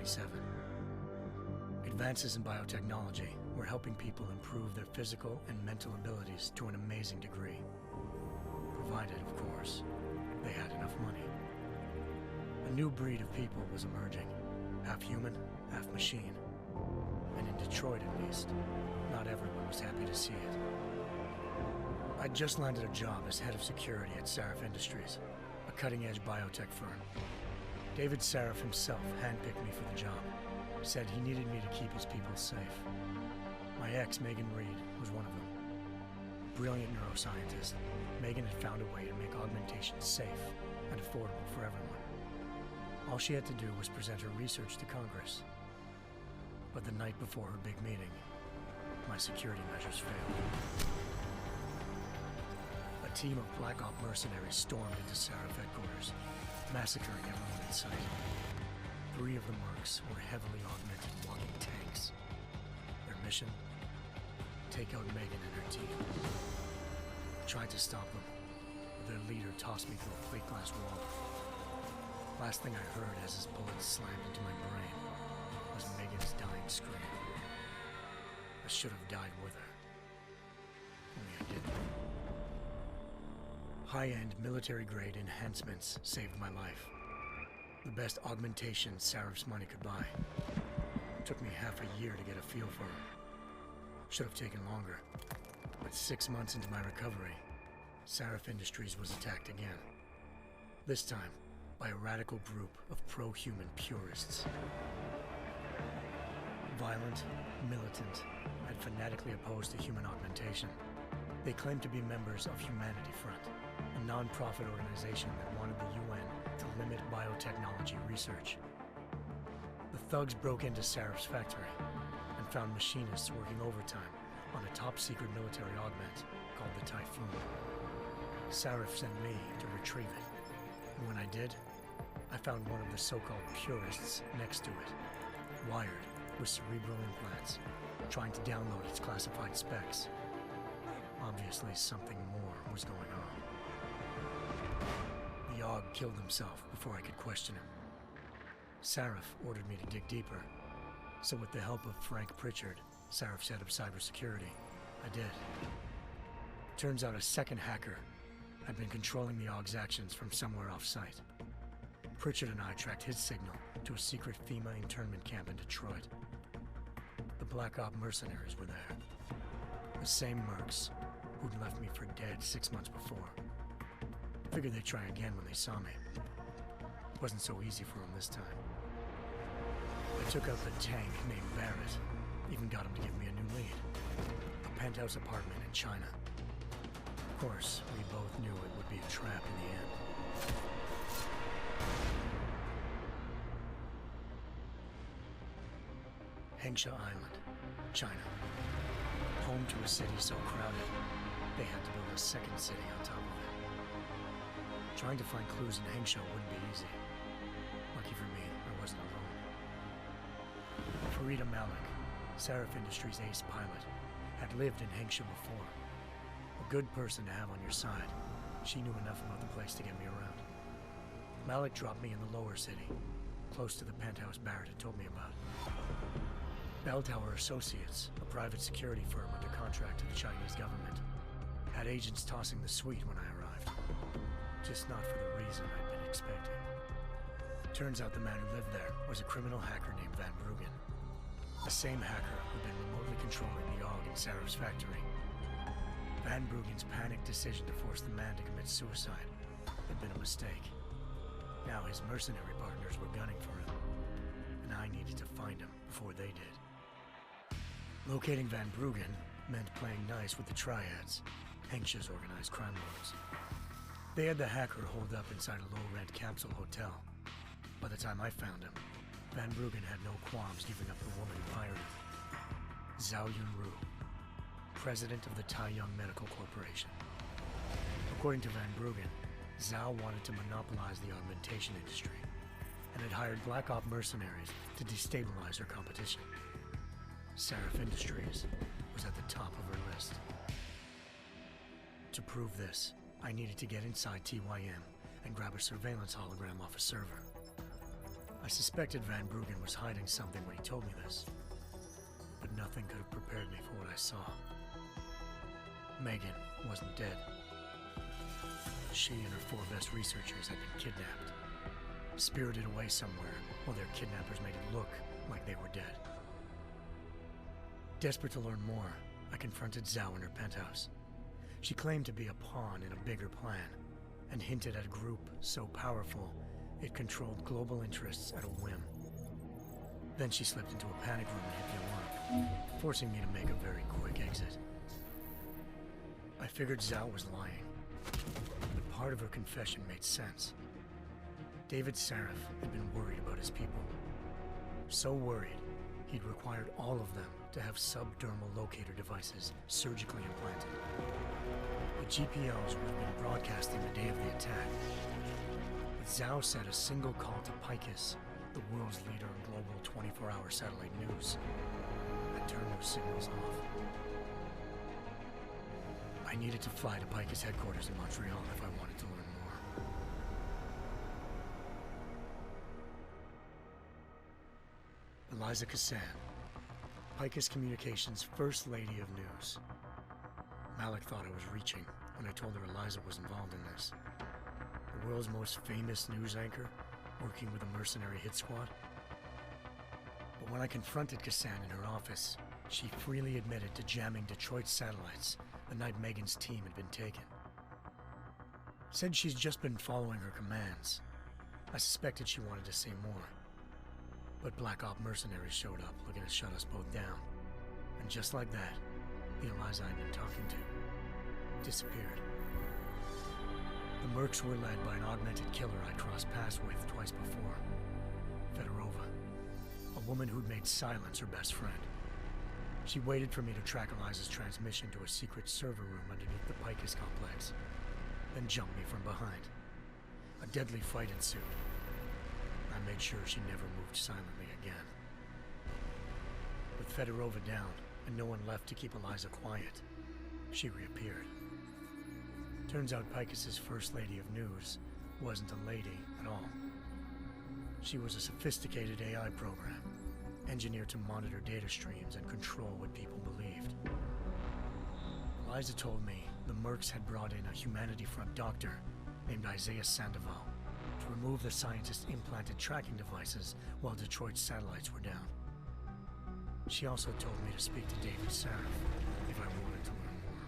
1927. Advances in biotechnology were helping people improve their physical and mental abilities to an amazing degree. Provided, of course, they had enough money. A new breed of people was emerging, half human, half machine. And in Detroit, at least, not everyone was happy to see it. I'd just landed a job as head of security at Sarif Industries, a cutting-edge biotech firm. David Sarif himself handpicked me for the job, said he needed me to keep his people safe. My ex, Megan Reed, was one of them. Brilliant neuroscientist, Megan had found a way to make augmentation safe and affordable for everyone. All she had to do was present her research to Congress. But the night before her big meeting, my security measures failed. A team of Black Op mercenaries stormed into Sarif headquarters, massacring everyone in sight. 3 of the mercs were heavily augmented walking tanks. Their mission? Take out Megan and her team. I tried to stop them, but their leader tossed me through a plate glass wall. Last thing I heard as his bullets slammed into my brain was Megan's dying scream. I should have died with her. Only I didn't. High-end military-grade enhancements saved my life. The best augmentation Sarif's money could buy. It took me half a year to get a feel for her. Should have taken longer. But 6 months into my recovery, Sarif Industries was attacked again. This time, by a radical group of pro-human purists. Violent, militant, and fanatically opposed to human augmentation. They claimed to be members of Humanity Front, a non-profit organization that wanted the UN to limit biotechnology research. The thugs broke into Sarif's factory and found machinists working overtime on a top-secret military augment called the Typhoon. Sarif sent me to retrieve it, and when I did, I found one of the so-called purists next to it, wired with cerebral implants, trying to download its classified specs. Obviously, something more was going on. The Aug killed himself before I could question him. Sarif ordered me to dig deeper, so with the help of Frank Pritchard, Sarif's head of cybersecurity, I did. Turns out a second hacker had been controlling the Aug's actions from somewhere off-site. Pritchard and I tracked his signal to a secret FEMA internment camp in Detroit. The Black Op mercenaries were there. The same mercs who'd left me for dead 6 months before. Figured they'd try again when they saw me. It wasn't so easy for them this time. I took out the tank named Barrett, even got him to give me a new lead. A penthouse apartment in China. Of course, we both knew it would be a trap in the end. Hengsha Island, China. Home to a city so crowded, they had to build a second city on top of it. Trying to find clues in Hengsha wouldn't be easy. Lucky for me, I wasn't alone. Farida Malik, Sarif Industries' ace pilot, had lived in Hengsha before. A good person to have on your side. She knew enough about the place to get me around. Malik dropped me in the lower city, close to the penthouse Barrett had told me about. Bell Tower Associates, a private security firm under contract to the Chinese government, had agents tossing the suite when I arrived. Just not for the reason I'd been expecting. Turns out the man who lived there was a criminal hacker named Van Bruggen. The same hacker who'd been remotely controlling the Aug in Sarif's factory. Van Bruggen's panicked decision to force the man to commit suicide had been a mistake. Now his mercenary partners were gunning for him, and I needed to find him before they did. Locating Van Bruggen meant playing nice with the Triads, Hengsha's organized crime lords. They had the hacker holed up inside a low-rent capsule hotel. By the time I found him, Van Bruggen had no qualms giving up the woman who hired him. Zhao Yunru, president of the Taiyang Medical Corporation. According to Van Bruggen, Zhao wanted to monopolize the augmentation industry and had hired Black Op mercenaries to destabilize her competition. Sarif Industries was at the top of her list. To prove this, I needed to get inside TYM and grab a surveillance hologram off a server. I suspected Van Bruggen was hiding something when he told me this, but nothing could have prepared me for what I saw. Megan wasn't dead. She and her 4 best researchers had been kidnapped, spirited away somewhere while their kidnappers made it look like they were dead. Desperate to learn more, I confronted Zhao in her penthouse. She claimed to be a pawn in a bigger plan, and hinted at a group so powerful it controlled global interests at a whim. Then she slipped into a panic room and hit the alarm, forcing me to make a very quick exit. I figured Zhao was lying, but part of her confession made sense. David Sarif had been worried about his people. So worried, he'd required all of them to have subdermal locator devices surgically implanted. The GPOs would have been broadcasting the day of the attack. But Zhao said a single call to Picus, the world's leader in global 24-hour satellite news, had turned those signals off. I needed to fly to Picus headquarters in Montreal if I wanted to learn more. Eliza Cassan, Picus Communications' First Lady of News. Malik thought I was reaching when I told her Eliza was involved in this. The world's most famous news anchor, working with a mercenary hit squad. But when I confronted Cassan in her office, she freely admitted to jamming Detroit's satellites the night Megan's team had been taken. Said she's just been following her commands. I suspected she wanted to say more. But Black Op mercenaries showed up looking to shut us both down. And just like that, the Eliza I'd been talking to disappeared. The Mercs were led by an augmented killer I'd crossed paths with twice before. Fedorova, a woman who'd made silence her best friend. She waited for me to track Eliza's transmission to a secret server room underneath the Picus complex, then jumped me from behind. A deadly fight ensued. I made sure she never moved silently again. With Fedorova down and no one left to keep Eliza quiet, she reappeared. Turns out Picus's First Lady of News wasn't a lady at all. She was a sophisticated AI program, engineered to monitor data streams and control what people believed. Eliza told me the Mercs had brought in a Humanity Front doctor named Isaiah Sandoval to remove the scientist's implanted tracking devices while Detroit's satellites were down. She also told me to speak to David Sarif if I wanted to learn more.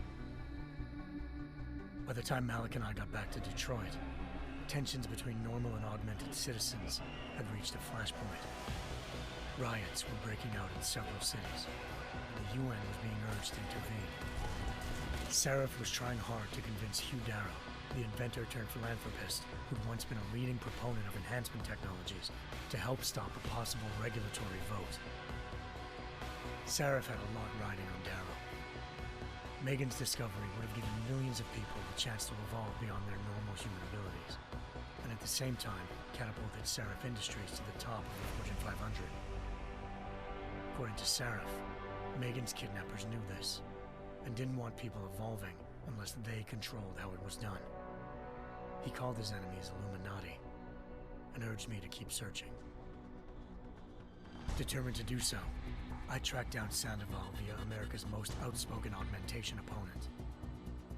By the time Malik and I got back to Detroit, tensions between normal and augmented citizens had reached a flashpoint. Riots were breaking out in several cities, and the UN was being urged to intervene. Sarif was trying hard to convince Hugh Darrow, the inventor-turned-philanthropist who'd once been a leading proponent of enhancement technologies, to help stop a possible regulatory vote. Sarif had a lot riding on Darrow. Megan's discovery would have given millions of people the chance to evolve beyond their normal human abilities, and at the same time catapulted Sarif Industries to the top of the Fortune 500. According to Sarif, Megan's kidnappers knew this, and didn't want people evolving unless they controlled how it was done. He called his enemies Illuminati, and urged me to keep searching. Determined to do so, I tracked down Sandoval via America's most outspoken augmentation opponent,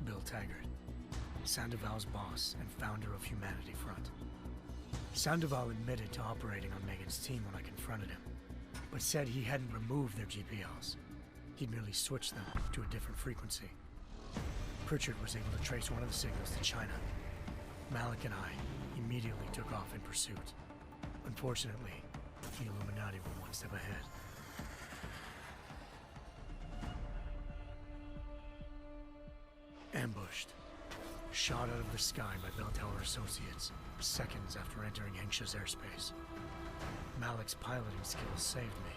Bill Taggart, Sandoval's boss and founder of Humanity Front. Sandoval admitted to operating on Megan's team when I confronted him, but said he hadn't removed their GPLs. He'd merely switched them to a different frequency. Pritchard was able to trace one of the signals to China. Malik and I immediately took off in pursuit. Unfortunately, the Illuminati were one step ahead. Ambushed. Shot out of the sky by Bell Tower Associates, seconds after entering Hengsha's airspace. Malik's piloting skills saved me.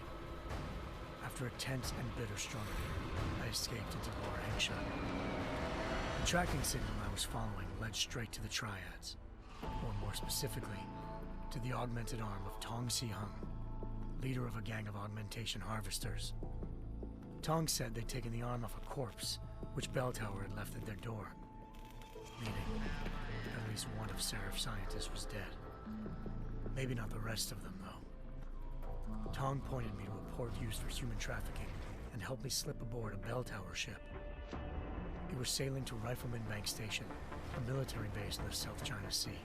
After a tense and bitter struggle, I escaped into Lower Hengsha. The tracking signal I was following led straight to the Triads, or more specifically, to the augmented arm of Tong Si-hung, leader of a gang of augmentation harvesters. Tong said they'd taken the arm off a corpse, which Bell Tower had left at their door, meaning at least one of Sarif's scientists was dead. Maybe not the rest of them, though. Tong pointed me to a port used for human trafficking and helped me slip aboard a bell tower ship. It was sailing to Rifleman Bank Station, a military base in the South China Sea.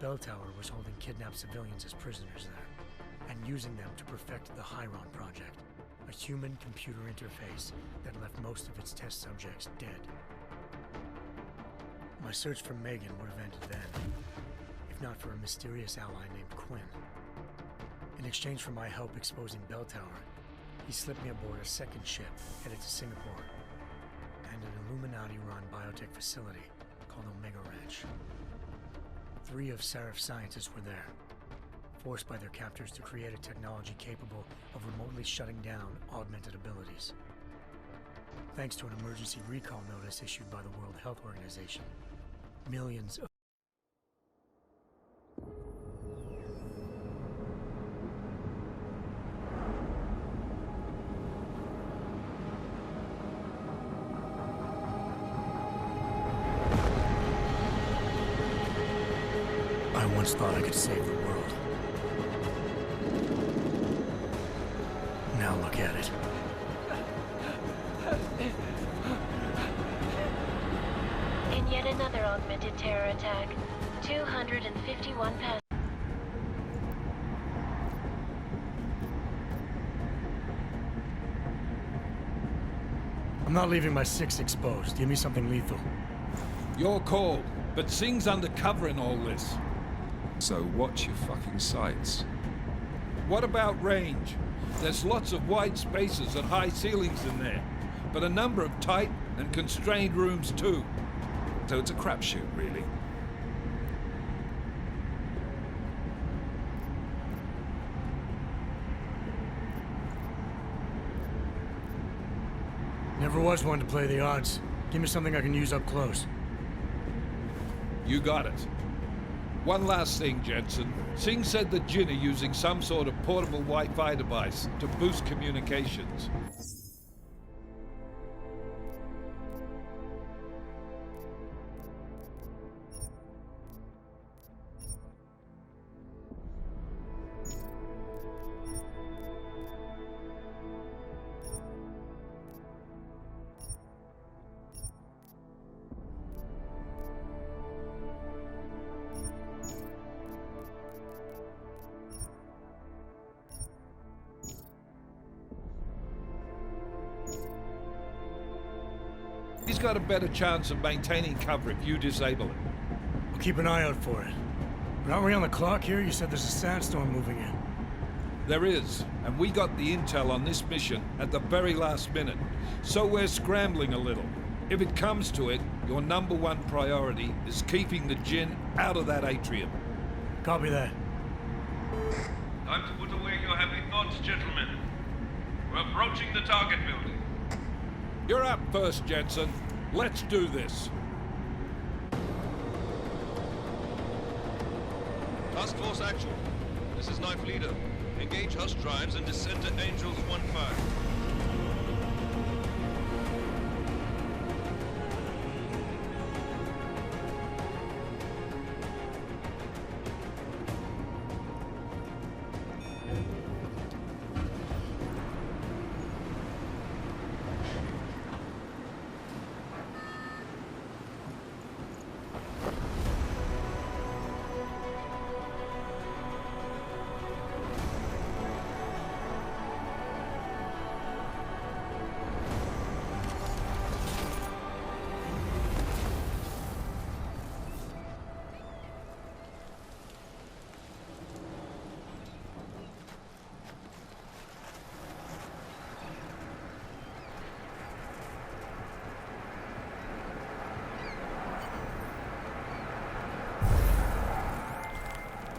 Bell Tower was holding kidnapped civilians as prisoners there, and using them to perfect the Chiron Project, a human-computer interface that left most of its test subjects dead. My search for Megan would have ended then, if not for a mysterious ally named Quinn. In exchange for my help exposing Bell Tower, he slipped me aboard a second ship headed to Singapore and an Illuminati-run biotech facility called Omega Ranch. 3 of Serif's scientists were there, forced by their captors to create a technology capable of remotely shutting down augmented abilities. Thanks to an emergency recall notice issued by the World Health Organization, millions of I once thought I could save the world. Now look at it. In yet another augmented terror attack, 251 passengers. I'm not leaving my 6 exposed. Give me something lethal. Your call, but Singh's undercover in all this. So watch your fucking sights. What about range? There's lots of wide spaces and high ceilings in there, but a number of tight and constrained rooms too. So it's a crapshoot, really. Never was one to play the odds. Give me something I can use up close. You got it. One last thing, Jensen. Singh said the Jinn are using some sort of portable Wi-Fi device to boost communications. He's got a better chance of maintaining cover if you disable it. I'll keep an eye out for it. But aren't we on the clock here? You said there's a sandstorm moving in. There is, and we got the intel on this mission at the very last minute, so we're scrambling a little. If it comes to it, your #1 priority is keeping the Jinn out of that atrium. Copy that. Time to put away your happy thoughts, gentlemen. We're approaching the target building. You're up first, Jensen. Let's do this. Task Force Actual. This is Knife Leader. Engage Hush drives and descend to Angels 1-5.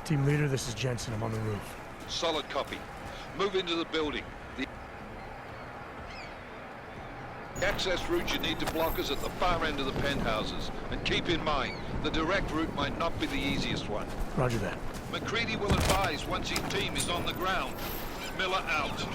Team leader, this is Jensen. I'm on the roof. Solid copy. Move into the building. The access route you need to block is at the far end of the penthouses. And keep in mind, the direct route might not be the easiest one. Roger that. McCready will advise once his team is on the ground. Miller out.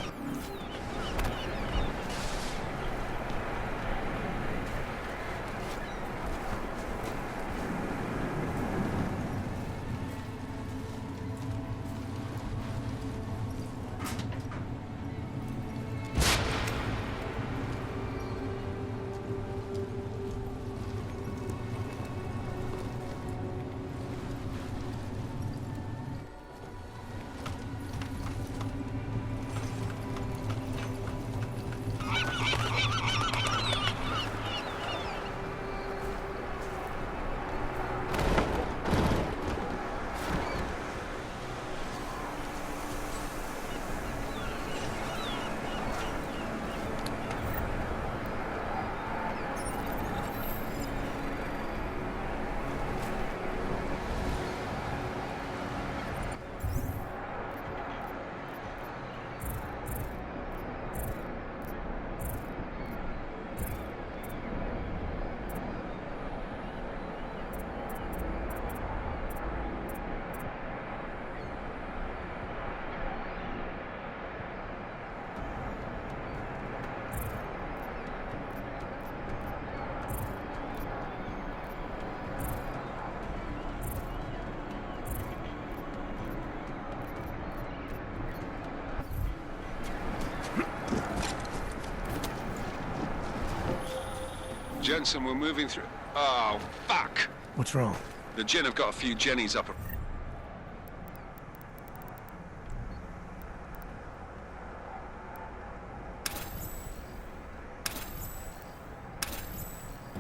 Jensen, we're moving through... Oh, fuck! What's wrong? The Jinn have got a few Jennies up...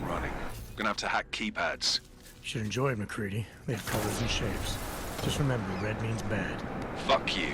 running. Gonna have to hack keypads. You should enjoy it, McCready. They have colors and shapes. Just remember, red means bad. Fuck you.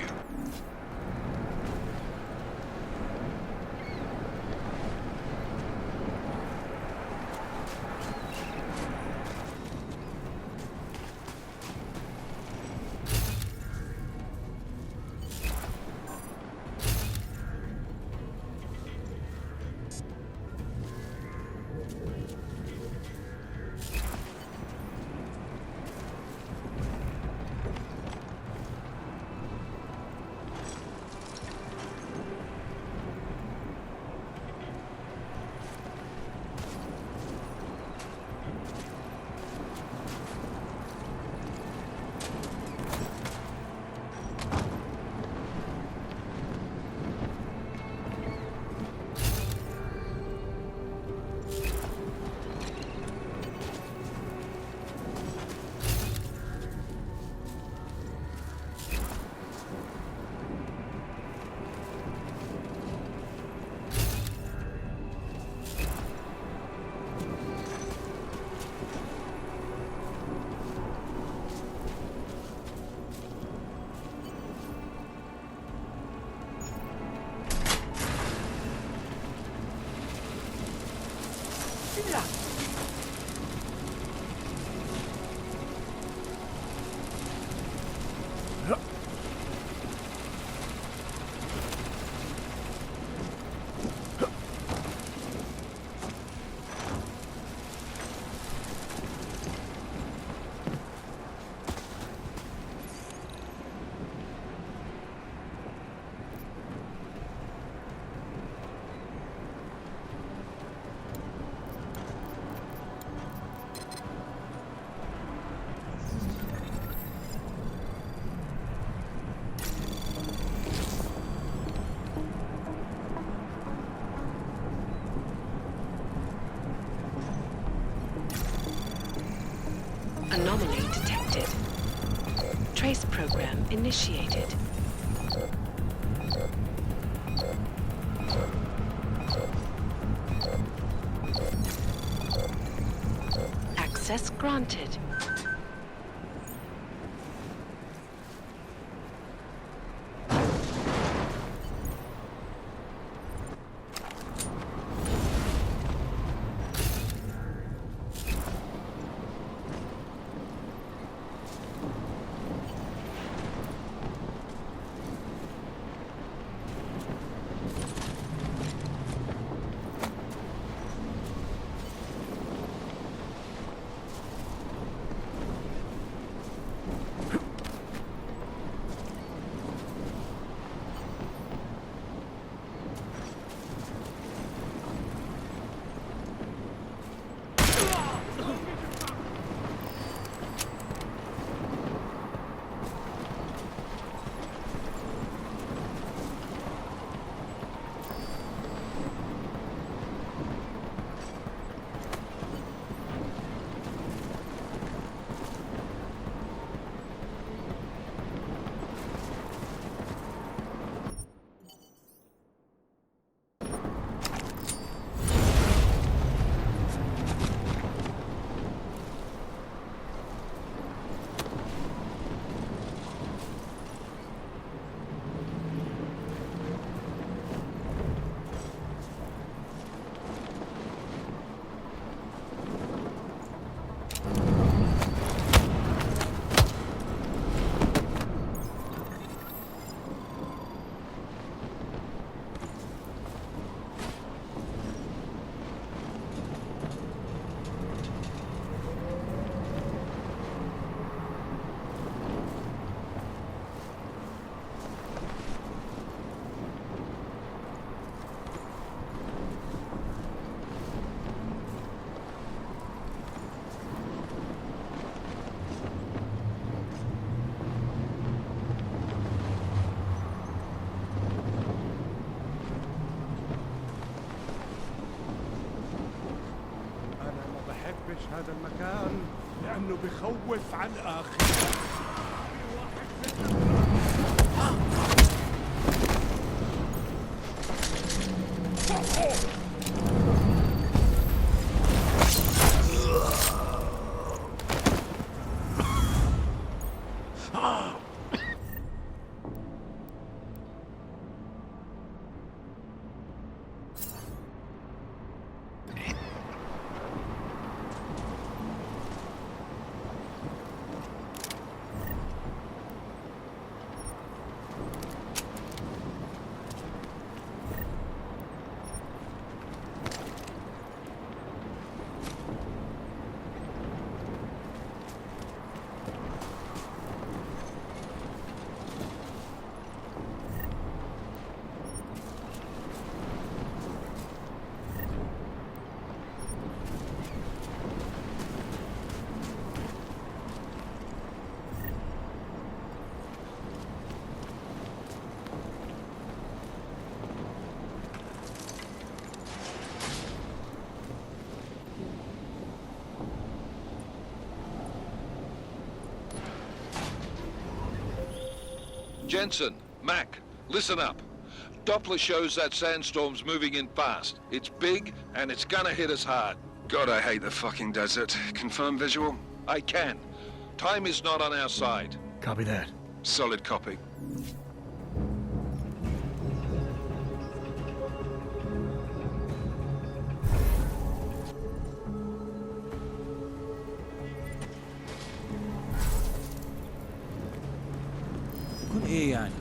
Anomaly detected. Trace program initiated. Access granted. بحبش هذا المكان لأنه بخوف عن آخر. Jensen, Mac, listen up. Doppler shows that sandstorm's moving in fast. It's big, and it's gonna hit us hard. God, I hate the fucking desert. Confirm visual? I can. Time is not on our side. Copy that. Solid copy. يكون ايه يعني؟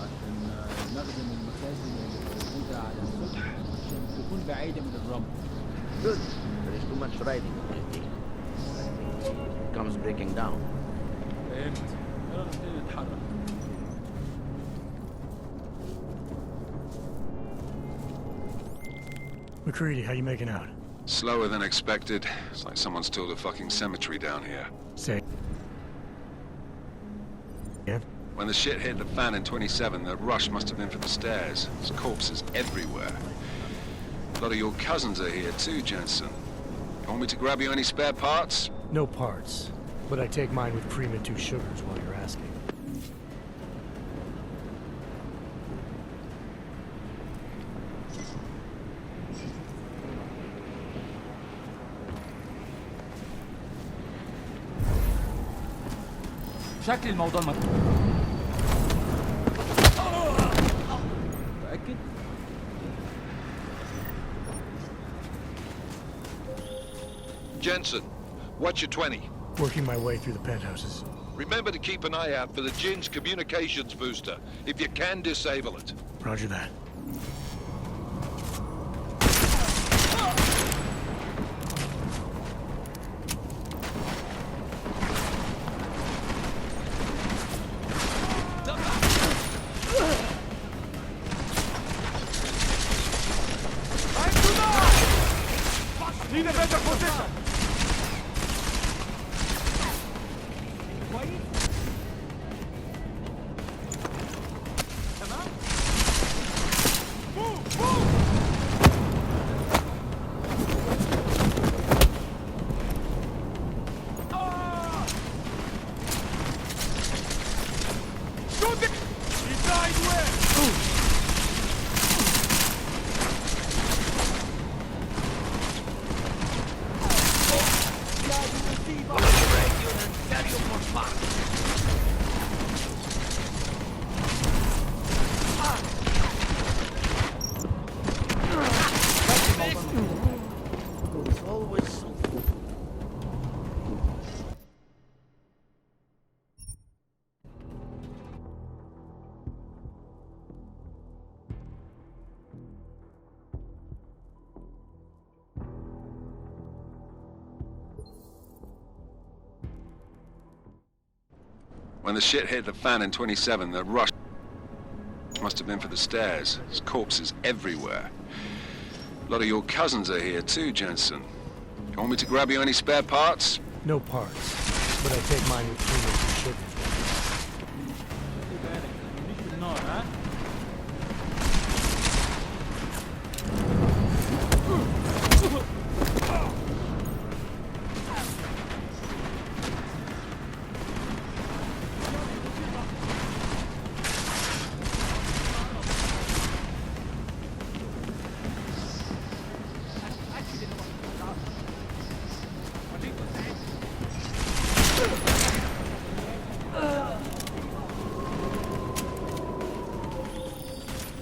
عشان نخدم المخازن اللي موجودة على السطح عشان تكون بعيدة من الرمل. Good. There is too much riding on this thing. I think it comes breaking down. فهمت. يلا نبتدي نتحرك. McCready, how you making out? Slower than expected. It's like someone's tilled a fucking cemetery down here. Say. Yeah? When the shit hit the fan in 27, the rush must have been for the stairs. There's corpses everywhere. A lot of your cousins are here too, Jensen. You want me to grab you any spare parts? No parts. But I take mine with cream and 2 sugars while you're asking. شكل الموضوع مفتوح. متأكد؟ Jensen, what's your 20? Working my way through the penthouses. Remember to keep an eye out for the Jin's communications booster. If you can, disable it. Roger that. Need a better position! When the shit hit the fan in 27, the rush must have been for the stairs. There's corpses everywhere. A lot of your cousins are here too, Jensen. You want me to grab you any spare parts? No parts, but I take mine with funerals and children's weddings. خلي بالك مش بالنار ها.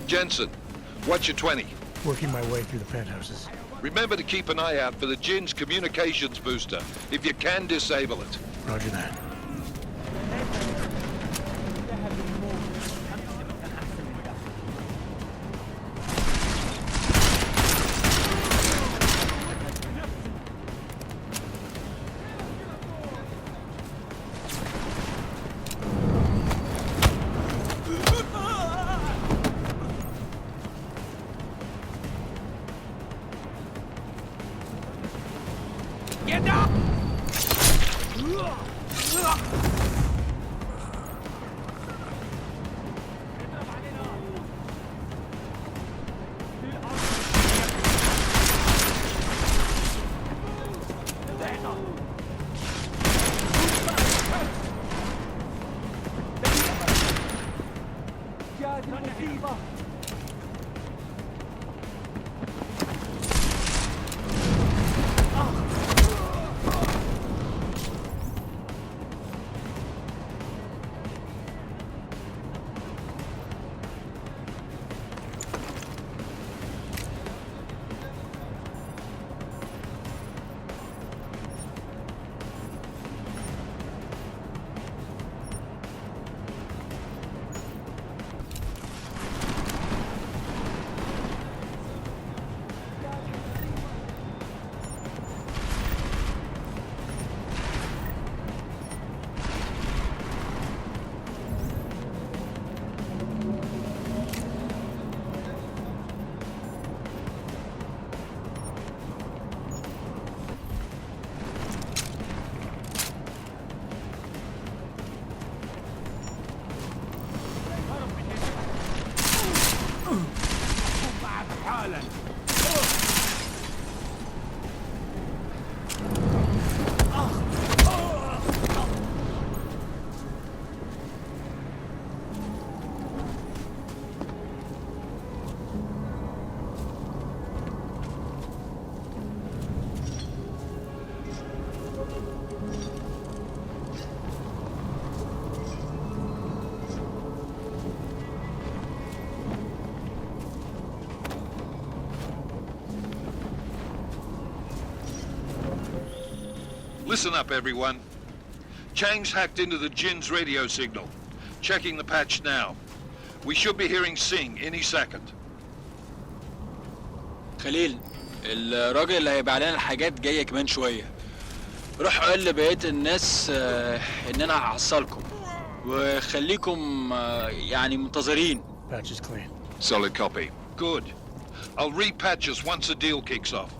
Jensen, what's your 20? Working my way through the penthouses. Remember to keep an eye out for the Jinn's communications booster. If you can, disable it. Roger that. Listen up, everyone. Chang's hacked into the Jinn's radio signal. Checking the patch now. We should be hearing Singh any second. خليل، الراجل اللي هيبيع لنا الحاجات جاية كمان شوية. روح قول لبقية الناس إن أنا هحصلكم وخليكم يعني منتظرين. Patch is clean. Solid copy. Good. I'll repatch us once the deal kicks off.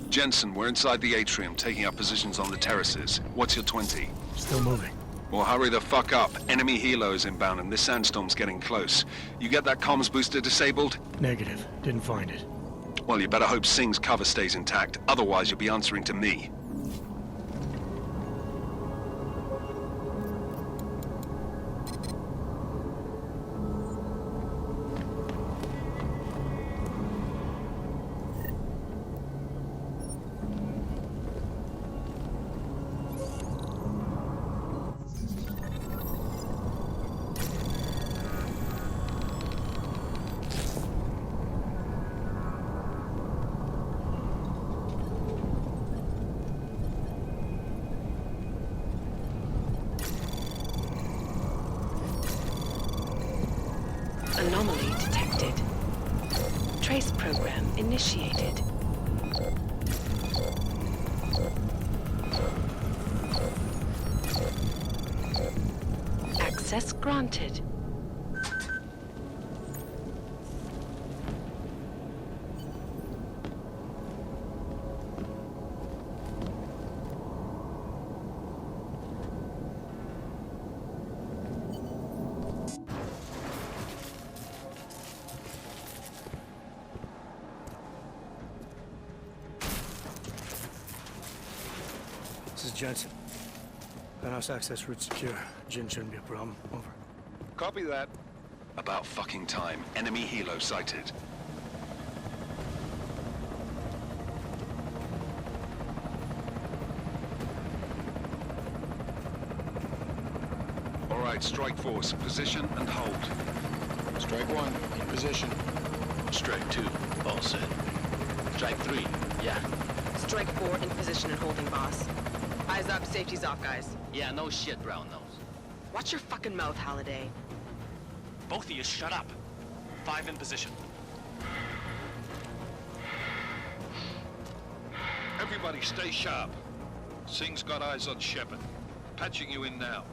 Jensen, we're inside the atrium, taking up positions on the terraces. What's your 20? Still moving. Well, hurry the fuck up. Enemy helos inbound and this sandstorm's getting close. You get that comms booster disabled? Negative. Didn't find it. Well, you better hope Singh's cover stays intact. Otherwise, you'll be answering to me. Anomaly detected. Trace program initiated. Access granted. This is Jensen. Penthouse access route secure. Jin shouldn't be a problem. Over. Copy that. About fucking time. Enemy helo sighted. All right, strike force. Position and hold. Strike 1, in position. Strike 2, all set. Strike 3, yeah. Strike 4 in position and holding, boss. Eyes up, safety's off, guys. Yeah, no shit, brown nose. Watch your fucking mouth, Halliday. Both of you shut up. 5 in position. Everybody stay sharp. Singh's got eyes on Shepard. Patching you in now.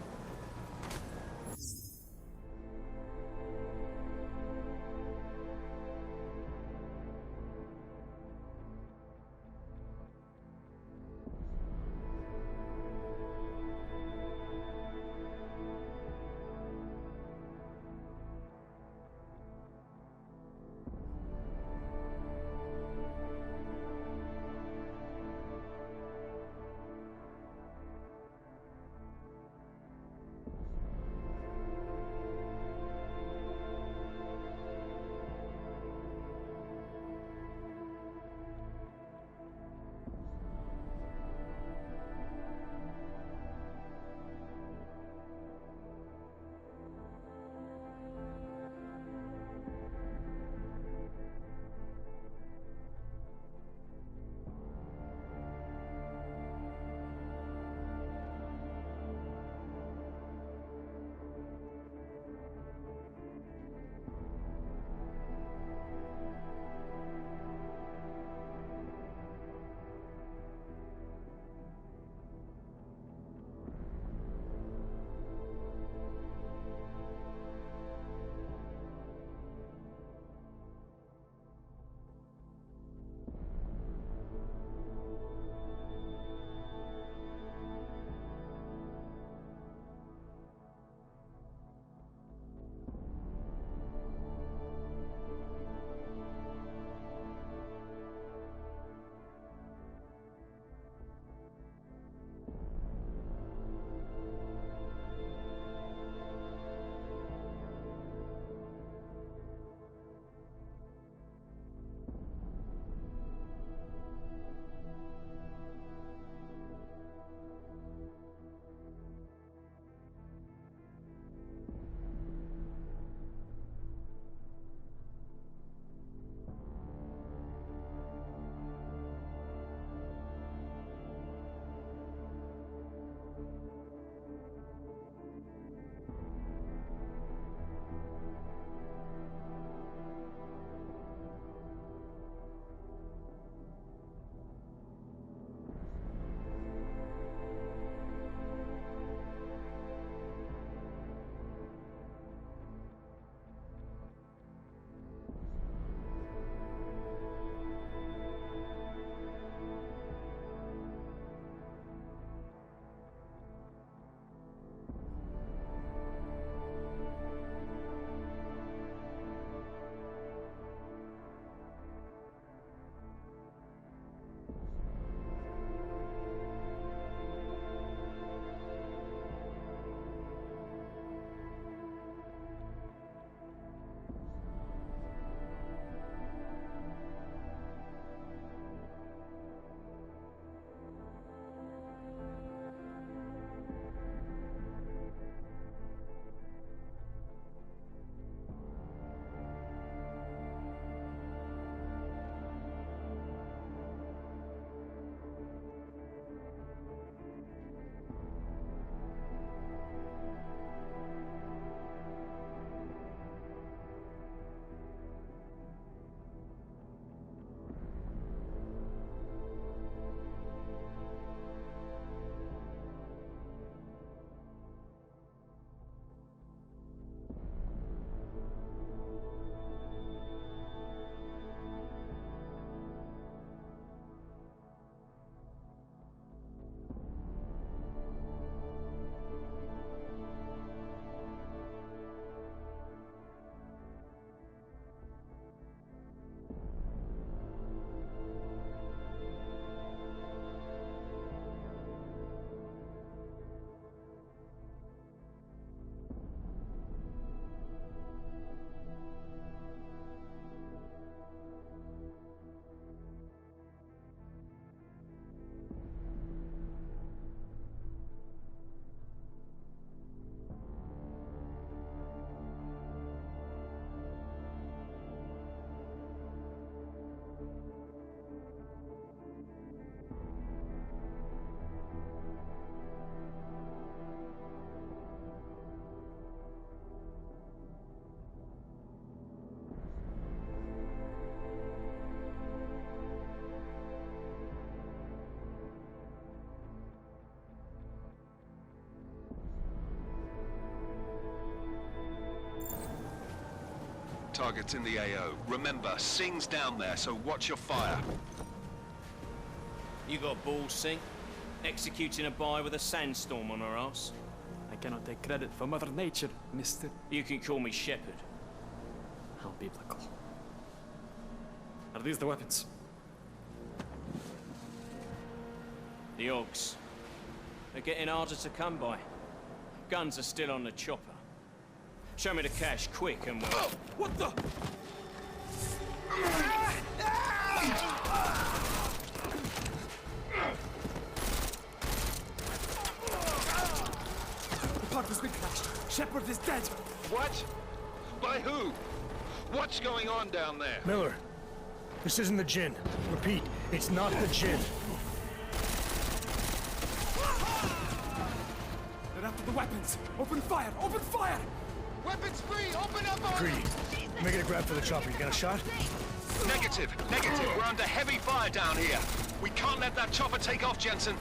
Target's in the AO. Remember, Singh's down there, so watch your fire. You got balls, Singh? Executing a buy with a sandstorm on her ass? I cannot take credit for Mother Nature, mister. You can call me Shepherd. How biblical. Are these the weapons? The Ogs. They're getting harder to come by. Guns are still on the chopper. Show me the cash, quick, and we'll... Oh, what the? The park has been crashed. Shepard is dead. What? By who? What's going on down there? Miller, this isn't the Jinn. Repeat, it's not the Jinn. They're after the weapons. Open fire! Open fire! Weapons free! Open up! Greedy, making a grab for the chopper. You got a shot? Negative. We're under heavy fire down here. We can't let that chopper take off, Jensen.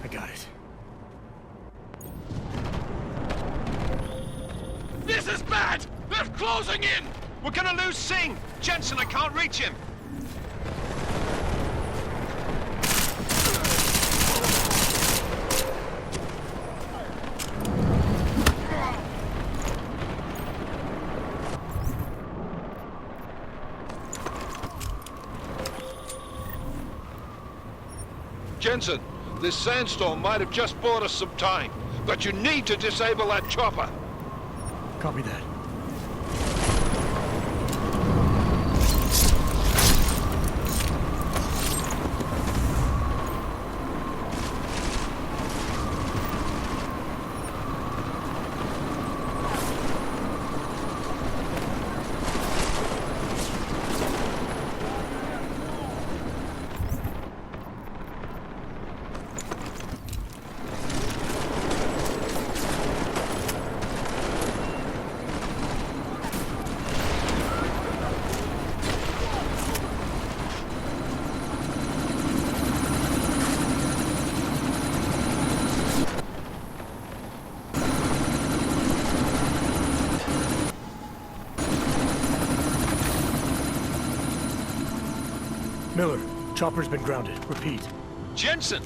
I got it. This is bad! They're closing in! We're gonna lose Singh! Jensen, I can't reach him! Jensen, this sandstorm might have just bought us some time, but you need to disable that chopper. Copy that. Miller, chopper's been grounded. Repeat. Jensen!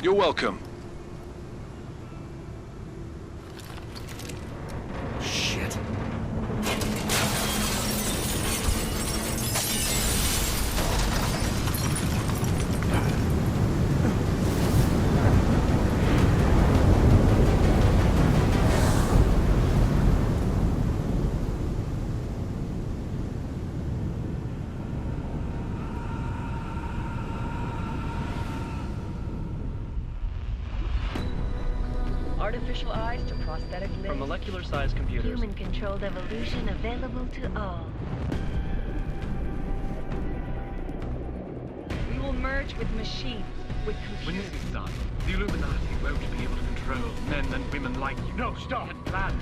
You're welcome. Shit. Artificial eyes to prosthetic limbs. From molecular-sized computers. Human-controlled evolution available to all. We will merge with machines, with When computers. this is done, the Illuminati won't be able to control men and women like you. No, stop! We had planned.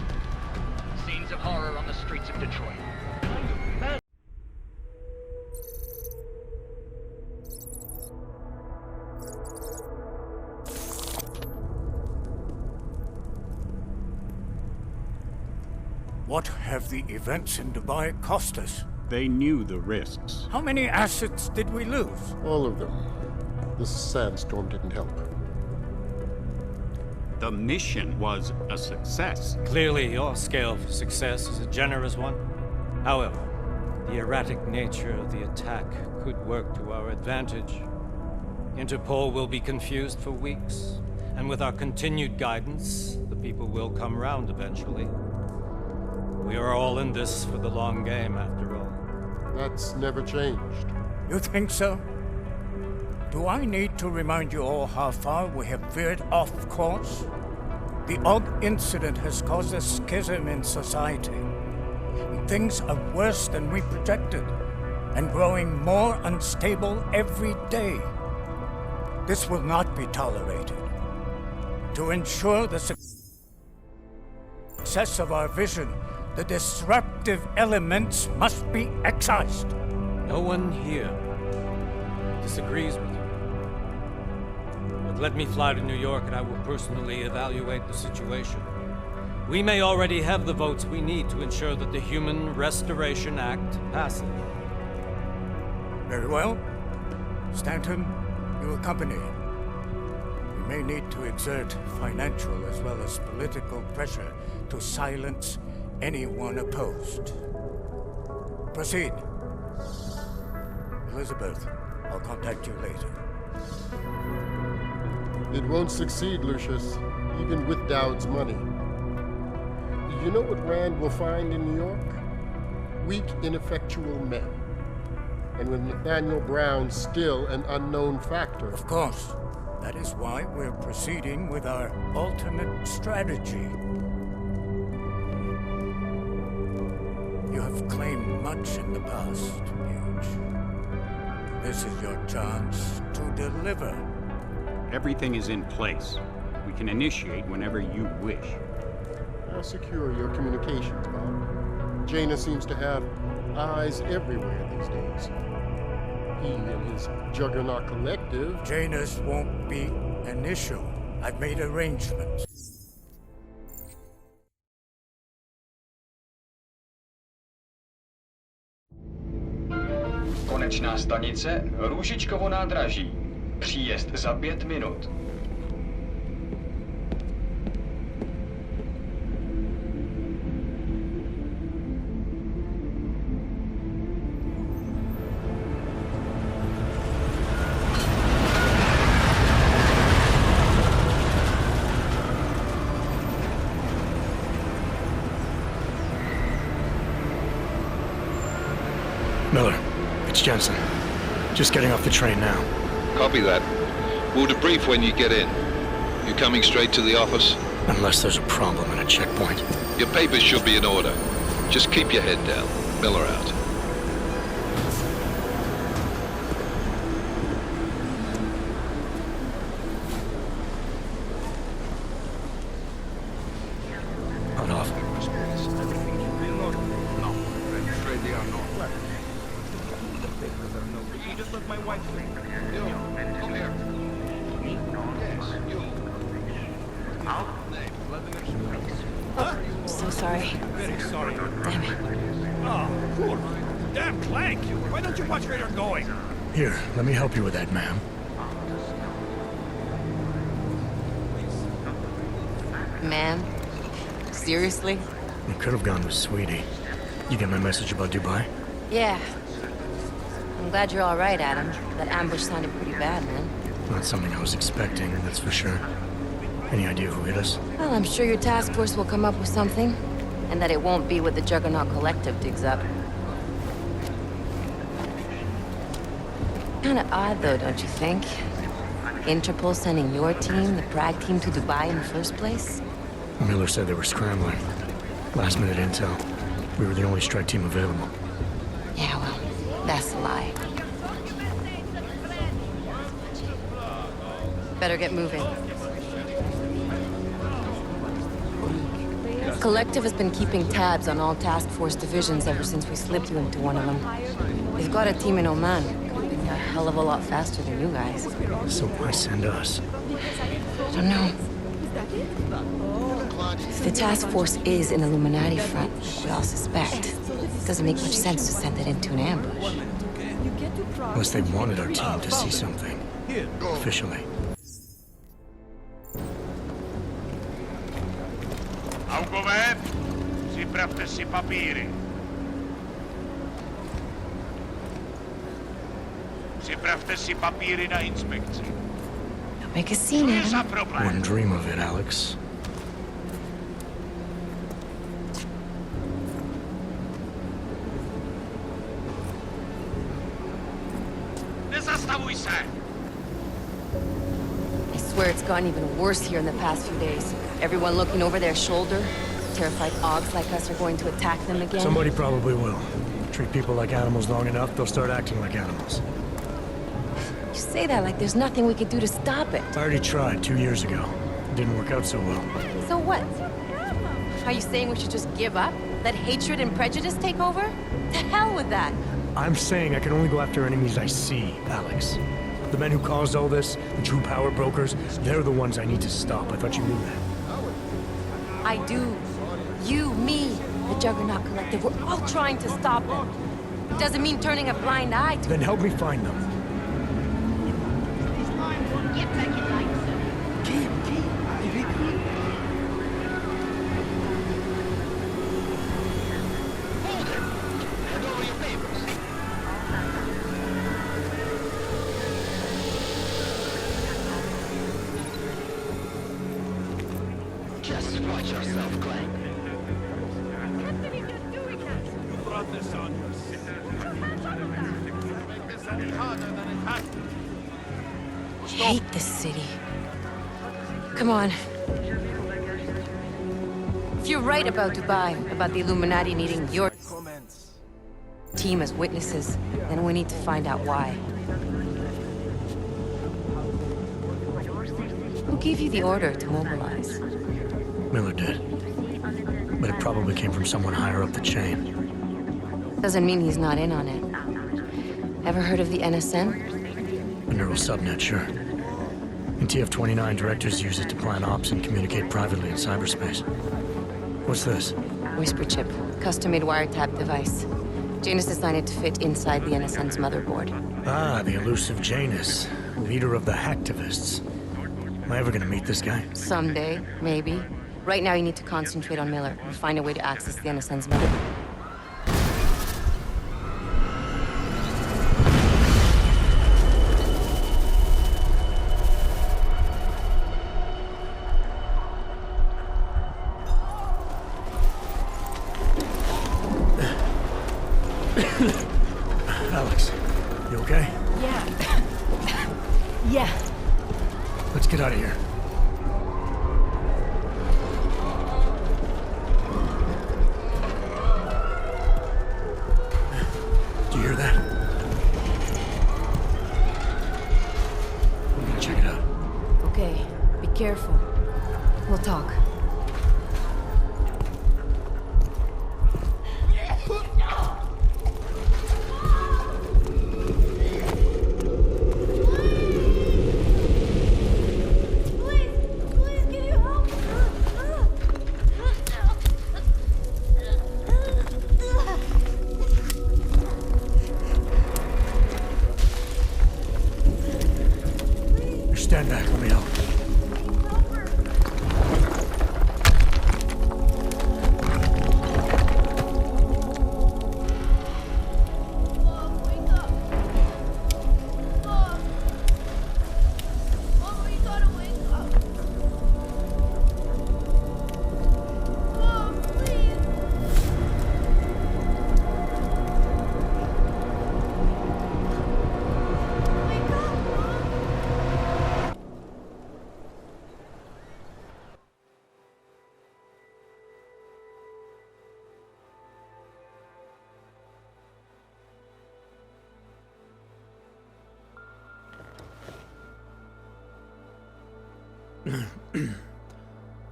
Scenes of horror on the streets of Detroit. What have the events in Dubai cost us? They knew the risks. How many assets did we lose? All of them. This sandstorm didn't help. The mission was a success. Clearly, your scale of success is a generous one. However, the erratic nature of the attack could work to our advantage. Interpol will be confused for weeks, and with our continued guidance, the people will come round eventually. We are all in this for the long game, after all. That's never changed. You think so? Do I need to remind you all how far we have veered off course? The Og incident has caused a schism in society. Things are worse than we projected, and growing more unstable every day. This will not be tolerated. To ensure the success of our vision, the disruptive elements must be excised. No one here disagrees with you. But let me fly to New York and I will personally evaluate the situation. We may already have the votes we need to ensure that the Human Restoration Act passes. Very well. Stanton, you accompany. We may need to exert financial as well as political pressure to silence anyone opposed. Proceed. Elizabeth, I'll contact you later. It won't succeed, Lucius, even with Dowd's money. You know what Rand will find in New York? Weak, ineffectual men. And with Nathaniel Brown still an unknown factor. Of course. That is why we're proceeding with our alternate strategy. You have claimed much in the past, Huge. This is your chance to deliver. Everything is in place. We can initiate whenever you wish. How secure are your communications, Bob? Jaina seems to have eyes everywhere these days. He and his Juggernaut Collective... Jaina's won't be an issue. I've made arrangements. Konečná stanice Růžičkovo nádraží. Příjezd za 5 minut. Miller, it's Jensen. Just getting off the train now. Copy that. We'll debrief when you get in. You coming straight to the office? Unless there's a problem at a checkpoint. Your papers should be in order. Just keep your head down. Miller out. On off. Just let my wife sleep. You, come here. Yes, you. So sorry. Very sorry. Damn it. Oh, poor. Damn Clank. Why don't you watch where you're going? Here, let me help you with that, ma'am. Ma'am? Seriously? You could have gone with Sweetie. You get my message about Dubai? Yeah. I'm glad you're all right, Adam. That ambush sounded pretty bad, man. Not something I was expecting, that's for sure. Any idea who hit us? Well, I'm sure your task force will come up with something. And that it won't be what the Juggernaut Collective digs up. Kinda odd, though, don't you think? Interpol sending your team, the Prague team, to Dubai in the first place? Miller said they were scrambling. Last minute intel. We were the only strike team available. Yeah, well, that's a lie. Better get moving. Collective has been keeping tabs on all task force divisions ever since we slipped you into one of them. They've got a team in Oman. Could have been a hell of a lot faster than you guys. So why send us? I don't know. If the task force is an Illuminati front, we all suspect, it doesn't make much sense to send it into an ambush. Unless they wanted our team to see something. Officially. Augové, připravte si papíry. Připravte si papíry na inspekci. Don't make a scene, Adam. Wouldn't dream of it, Alex. Nezastavuj se! I swear it's gotten even worse here in the past few days. Everyone looking over their shoulder. Terrified Augs like us are going to attack them again. Somebody probably will. Treat people like animals long enough, they'll start acting like animals. You say that like there's nothing we could do to stop it. I already tried 2 years ago. It didn't work out so well. So what? Are you saying we should just give up? Let hatred and prejudice take over? To hell with that! I'm saying I can only go after enemies I see, Alex. The men who caused all this, the true power brokers, they're the ones I need to stop. I thought you knew that. I do. You, me, the Juggernaut Collective, we're all trying to stop them. Doesn't mean turning a blind eye to Then help me find them. Get back in line, sir. Hold it! Hand over your papers. Just watch yourself, Clank. You brought this on yourself. Make this any harder than it has to be. hate this city. Come on. If you're right about Dubai, about the Illuminati needing your team as witnesses, then we need to find out why. Who gave you the order to mobilize? Miller did. But it probably came from someone higher up the chain. Doesn't mean he's not in on it. Ever heard of the NSN? A neural subnet, sure. And TF-29 directors use it to plan ops and communicate privately in cyberspace. What's this? Whisper chip, custom-made wiretap device. Janus designed it to fit inside the NSN's motherboard. Ah, the elusive Janus, leader of the hacktivists. Am I ever gonna meet this guy? Someday, maybe. Right now you need to concentrate on Miller and find a way to access the NSN's motherboard. Alex, you okay? Yeah. Yeah. Let's get out of here. Do you hear that? I'm gonna check it out. Okay, be careful. We'll talk. Stand back, let me help.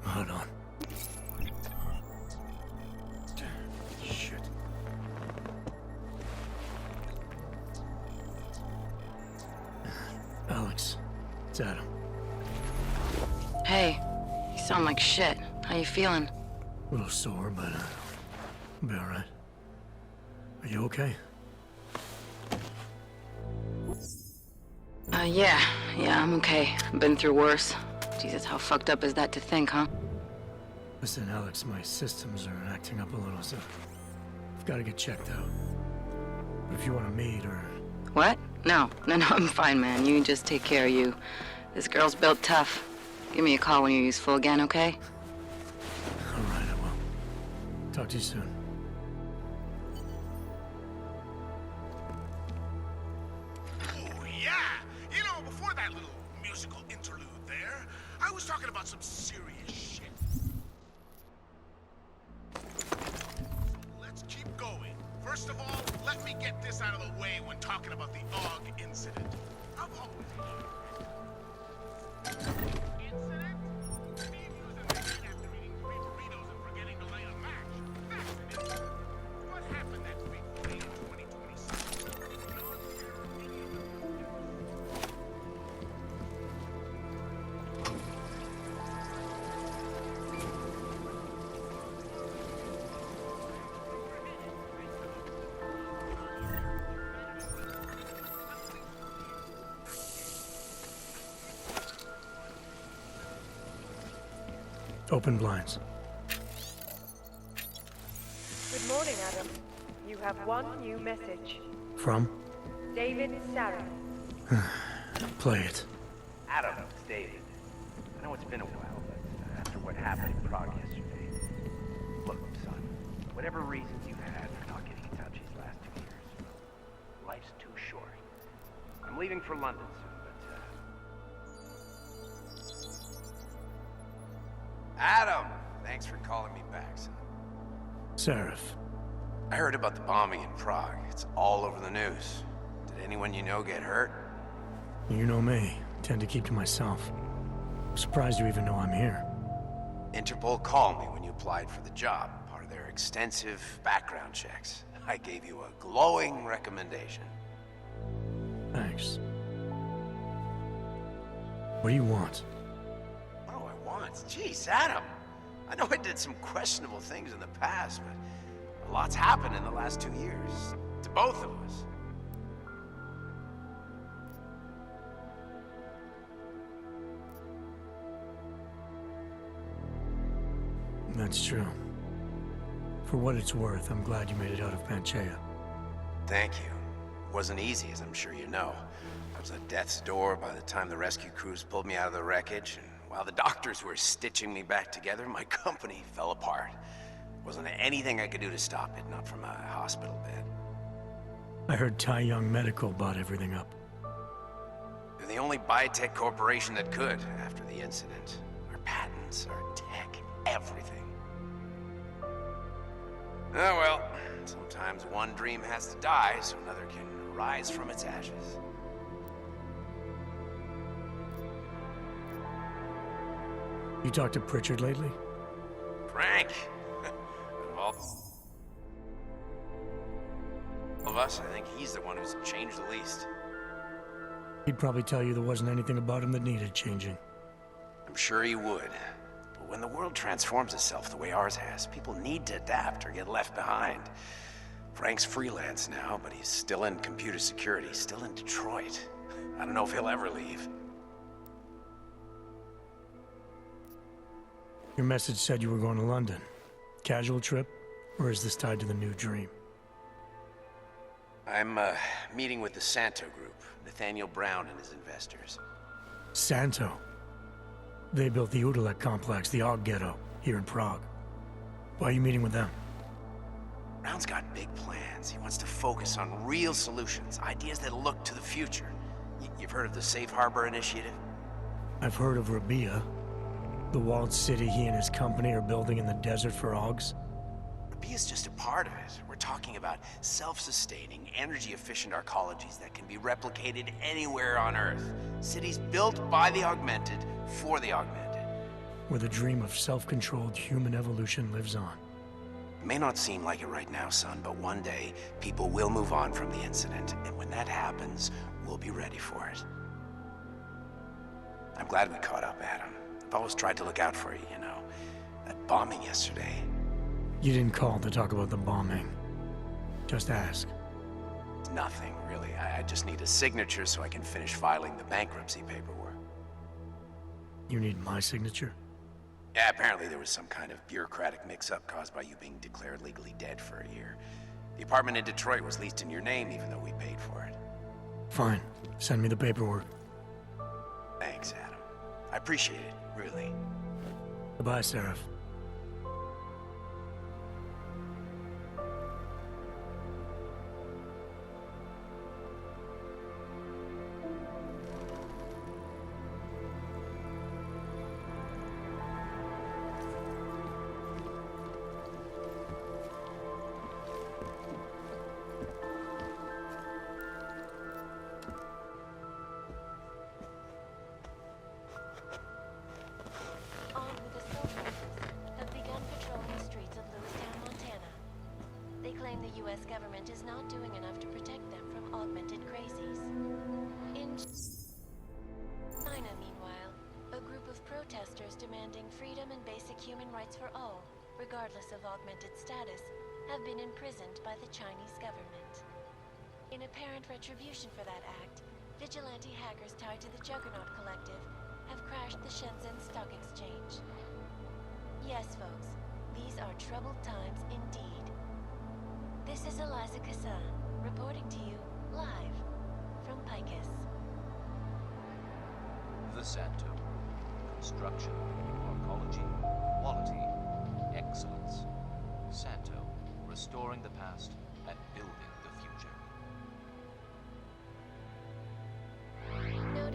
Hold on. Shit. Alex, it's Adam. Hey, you sound like shit. How you feeling? A little sore, but I'll be all right. Are you okay? Yeah, I'm okay. I've been through worse. Jesus, how fucked up is that to think, huh? Listen, Alex, my systems are acting up a little, so I've got to get checked out. But if you want to meet or... What? No, I'm fine, man. You just take care of you. This girl's built tough. Give me a call when you're useful again, okay? All right, I will. Talk to you soon. I was talking about some serious shit. Let's keep going. First of all, let me get this out of the way when talking about the AUG incident. I've always incident? Steve using the head after eating 3 burritos and forgetting to light a match. That's an incident. What happened that big day in 2026? Open blinds. Good morning, Adam. You have one new message. From? David Sarah. Play it. Adam, it's David. I know it's been a while, but after what happened in Prague yesterday... Look, son, whatever reasons you've had for not getting in touch these last 2 years, life's too short. I'm leaving for London soon, but, Adam! Thanks for calling me back, son. Seraph. I heard about the bombing in Prague. It's all over the news. Did anyone you know get hurt? You know me. Tend to keep to myself. I'm surprised you even know I'm here. Interpol called me when you applied for the job, part of their extensive background checks. I gave you a glowing recommendation. Thanks. What do you want? What do I want? Jeez, Adam! I know I did some questionable things in the past, but a lot's happened in the last 2 years. To both of us. That's true. For what it's worth, I'm glad you made it out of Panchaea. Thank you. It wasn't easy, as I'm sure you know. I was at death's door by the time the rescue crews pulled me out of the wreckage, and while the doctors were stitching me back together, my company fell apart. Wasn't anything I could do to stop it, not from a hospital bed. I heard Tai Young Medical bought everything up. They're the only biotech corporation that could, after the incident. Our patents, our tech, everything. Oh well, sometimes one dream has to die so another can rise from its ashes. You talked to Pritchard lately? Frank! Of all of us, I think he's the one who's changed the least. He'd probably tell you there wasn't anything about him that needed changing. I'm sure he would. But when the world transforms itself the way ours has, people need to adapt or get left behind. Frank's freelance now, but he's still in computer security, still in Detroit. I don't know if he'll ever leave. Your message said you were going to London. Casual trip? Or is this tied to the new dream? I'm meeting with the Santo Group, Nathaniel Brown and his investors. Santo? They built the Udalek complex, the Og Ghetto, here in Prague. Why are you meeting with them? Brown's got big plans. He wants to focus on real solutions, ideas that look to the future. You've heard of the Safe Harbor Initiative? I've heard of Rabia. The walled city he and his company are building in the desert for Augs. Rabia's just a part of it. We're talking about self-sustaining, energy-efficient arcologies that can be replicated anywhere on Earth. Cities built by the augmented, for the augmented. Where the dream of self-controlled human evolution lives on. It may not seem like it right now, son, but one day, people will move on from the incident, and when that happens, we'll be ready for it. I'm glad we caught up, Adam. I've always tried to look out for you, you know. That bombing yesterday. You didn't call to talk about the bombing. Just ask. It's nothing, really. I just need a signature so I can finish filing the bankruptcy paperwork. You need my signature? Yeah, apparently there was some kind of bureaucratic mix-up caused by you being declared legally dead for a year. The apartment in Detroit was leased in your name even though we paid for it. Fine. Send me the paperwork. Thanks, Adam. I appreciate it, really. Goodbye, Seraph. The U.S. government is not doing enough to protect them from augmented crazies. In China, meanwhile, a group of protesters demanding freedom and basic human rights for all, regardless of augmented status, have been imprisoned by the Chinese government. In apparent retribution for that act, vigilante hackers tied to the Juggernaut Collective have crashed the Shenzhen Stock Exchange. Yes, folks. These are troubled times indeed. This is Eliza Kassan, reporting to you live from Picus. The Santo. Construction, arcology, quality, excellence. Santo, restoring the past and building